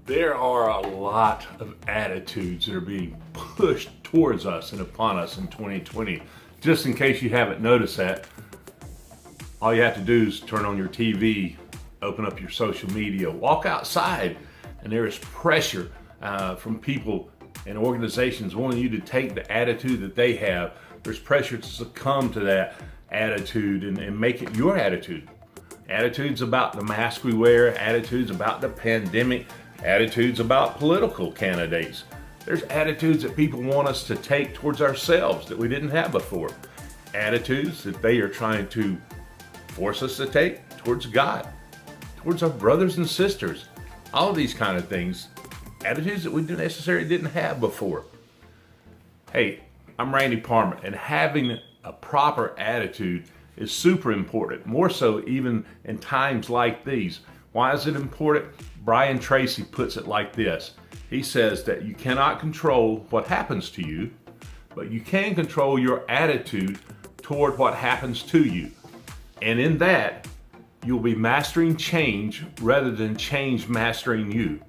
There are a lot of attitudes that are being pushed towards us and upon us in 2020. Just in case you haven't noticed that, all you have to do is turn on your TV, open up your social media, walk outside, and there is pressure from people and organizations wanting you to take the attitude that they have. There's pressure to succumb to that attitude and make it your attitude. Attitudes about the mask we wear, attitudes about the pandemic, attitudes about political candidates. There's attitudes that people want us to take towards ourselves that we didn't have before. Attitudes that they are trying to force us to take towards God, towards our brothers and sisters. All of these kind of things, attitudes that we necessarily didn't have before. Hey, I'm Randy Palmer, and having a proper attitude is super important, more so even in times like these. Why is it important? Brian Tracy puts it like this. He says that you cannot control what happens to you, but you can control your attitude toward what happens to you. And in that, you'll be mastering change rather than change mastering you.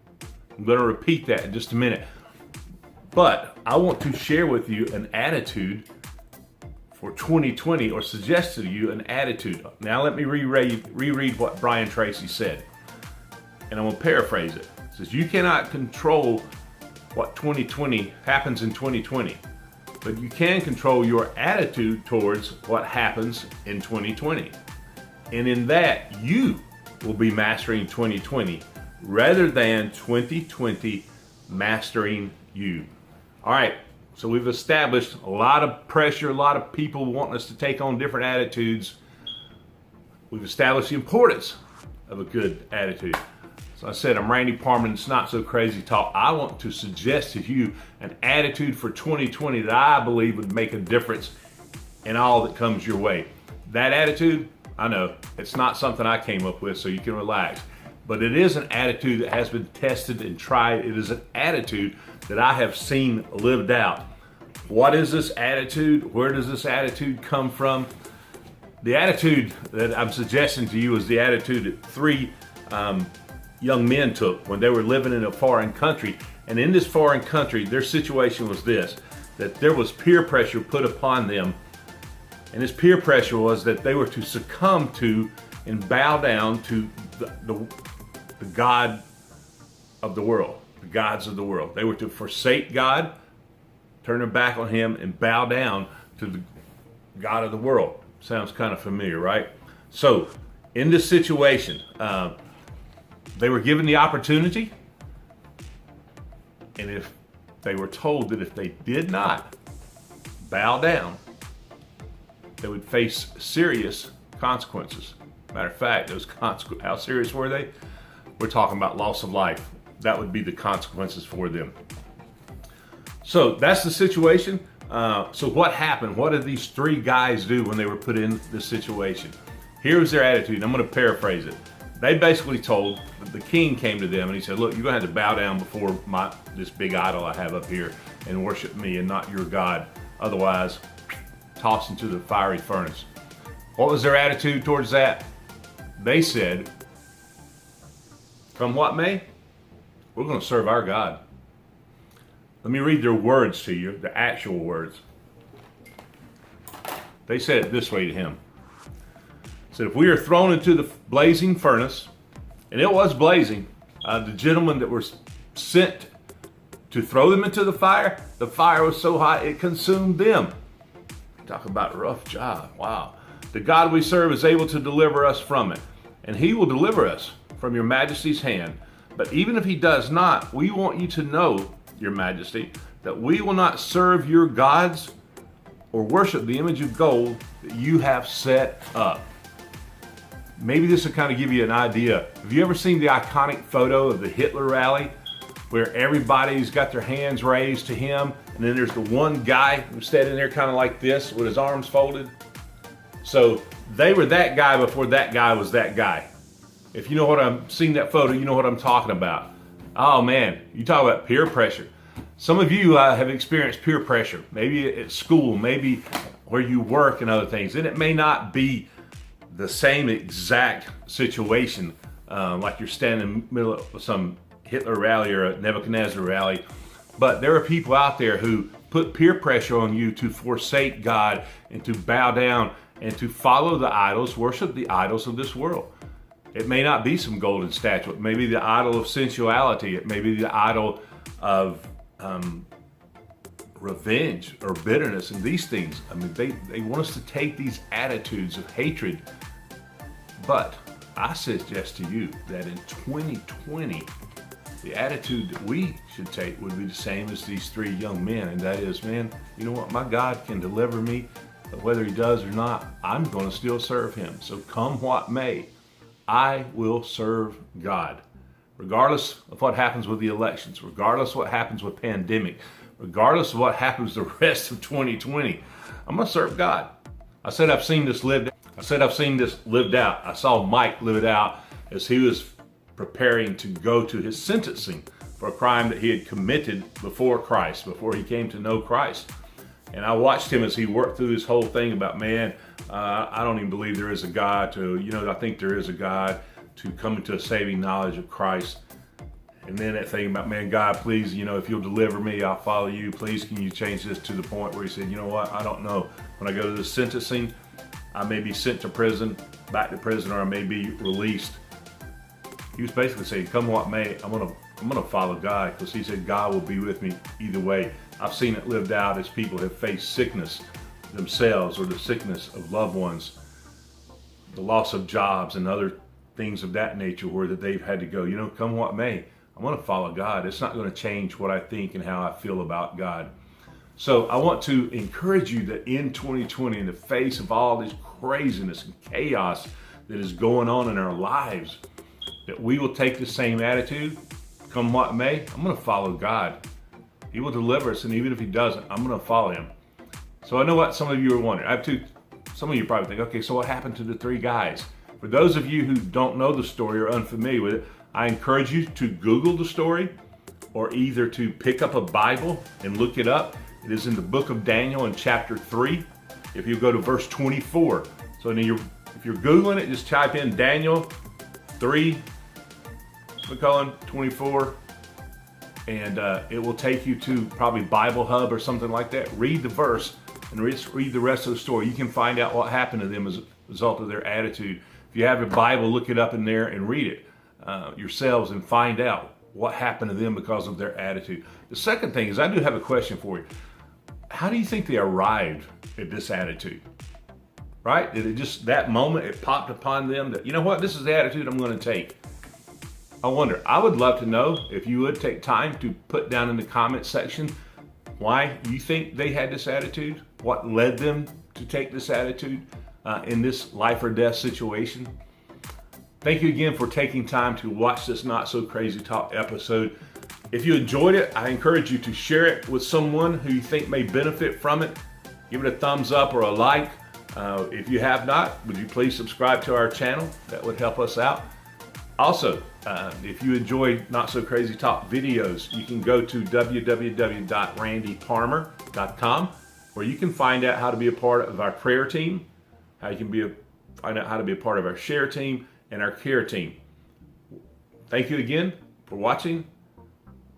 I'm going to repeat that in just a minute. But I want to share with you an attitude for 2020, or suggest to you an attitude. Now let me reread what Brian Tracy said. And I'm going to paraphrase it. It says, you cannot control what 2020 happens in 2020, but you can control your attitude towards what happens in 2020. And in that, you will be mastering 2020 rather than 2020 mastering you. All right, so we've established a lot of pressure, a lot of people wanting us to take on different attitudes. We've established the importance of a good attitude. So I said, I'm Randy Palmer, and it's not so crazy talk. I want to suggest to you an attitude for 2020 that I believe would make a difference in all that comes your way. That attitude, I know, it's not something I came up with, so you can relax. But it is an attitude that has been tested and tried. It is an attitude that I have seen lived out. What is this attitude? Where does this attitude come from? The attitude that I'm suggesting to you is the attitude that three young men took when they were living in a foreign country. And in this foreign country, their situation was this, that there was peer pressure put upon them. And this peer pressure was that they were to succumb to and bow down to the God of the world, the gods of the world. They were to forsake God, turn their back on him, and bow down to the God of the world. Sounds kind of familiar, right? So, in this situation, they were given the opportunity, and if they were told that if they did not bow down, they would face serious consequences. Matter of fact, those consequences, how serious were they? We're talking about loss of life. That would be the consequences for them. So that's the situation. So what happened? What did these three guys do when they were put in this situation? Here was their attitude. I'm going to paraphrase it. They basically told, the king came to them and he said, look, you're going to have to bow down before this big idol I have up here and worship me and not your God. Otherwise, toss into the fiery furnace. What was their attitude towards that? They said, come what may, we're going to serve our God. Let me read their words to you, the actual words. They said it this way to him. Said, if we are thrown into the blazing furnace, and it was blazing, the gentlemen that were sent to throw them into the fire was so hot it consumed them. Talk about a rough job. Wow. The God we serve is able to deliver us from it, and he will deliver us from your majesty's hand. But even if he does not, we want you to know, your majesty, that we will not serve your gods or worship the image of gold that you have set up. Maybe this will kind of give you an idea. Have you ever seen the iconic photo of the Hitler rally where everybody's got their hands raised to him, and then there's the one guy who's standing there kind of like this with his arms folded? So they were that guy before that guy was that guy. If you know what I'm seeing that photo, you know what I'm talking about. Oh man, you talk about peer pressure. Some of you have experienced peer pressure, maybe at school, maybe where you work and other things. And it may not be the same exact situation, like you're standing in the middle of some Hitler rally or a Nebuchadnezzar rally, but there are people out there who put peer pressure on you to forsake God and to bow down and to follow the idols, worship the idols of this world. It may not be some golden statue. It may be the idol of sensuality. It may be the idol of revenge or bitterness and these things. I mean, they want us to take these attitudes of hatred. But I suggest to you that in 2020, the attitude that we should take would be the same as these three young men. And that is, man, you know what? My God can deliver me. But whether he does or not, I'm going to still serve him. So come what may, I will serve God. Regardless of what happens with the elections, regardless of what happens with pandemic, regardless of what happens the rest of 2020, I'm going to serve God. I said I've seen this lived out. I saw Mike live it out as he was preparing to go to his sentencing for a crime that he had committed before Christ, before he came to know Christ. And I watched him as he worked through this whole thing about, man, I don't even believe there is a God I think there is a God, to come into a saving knowledge of Christ. And then that thing about, man, God, please, if you'll deliver me, I'll follow you. Please, can you change this to the point where he said, you know what, I don't know. When I go to the sentencing, I may be sent to prison, back to prison, or I may be released. He was basically saying, come what may, I'm gonna follow God, because he said God will be with me either way. I've seen it lived out as people have faced sickness themselves or the sickness of loved ones, the loss of jobs and other things of that nature, where that they've had to go, come what may, I'm gonna follow God. It's not gonna change what I think and how I feel about God. So I want to encourage you that in 2020, in the face of all this craziness and chaos that is going on in our lives, that we will take the same attitude, come what may, I'm going to follow God. He will deliver us, and even if he doesn't, I'm going to follow him. So I know what some of you are wondering. Some of you probably think, okay, so what happened to the three guys? For those of you who don't know the story or unfamiliar with it, I encourage you to Google the story, or either to pick up a Bible and look it up. It is in the book of Daniel in chapter 3. If you go to verse 24. So if you're Googling it, just type in Daniel 3, 24, and it will take you to probably Bible Hub or something like that. Read the verse and read the rest of the story. You can find out what happened to them as a result of their attitude. If you have a Bible, look it up in there and read it yourselves and find out what happened to them because of their attitude. The second thing is, I do have a question for you. How do you think they arrived at this attitude? Right? Did it just, that moment, it popped upon them that, you know what, this is the attitude I'm going to take? I wonder. I would love to know, if you would take time to put down in the comment section why you think they had this attitude, what led them to take this attitude in this life or death situation. Thank you again for taking time to watch this Not So Crazy Talk episode. If you enjoyed it, I encourage you to share it with someone who you think may benefit from it. Give it a thumbs up or a like. If you have not, would you please subscribe to our channel? That would help us out. Also, if you enjoy Not So Crazy Talk videos, you can go to www.randyparmer.com, where you can find out how to be a part of our prayer team, how you can find out how to be a part of our share team and our care team. Thank you again for watching.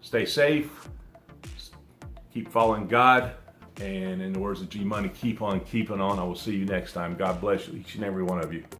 Stay safe, keep following God, and in the words of G Money, keep on keeping on. I will see you next time. God bless you, each and every one of you.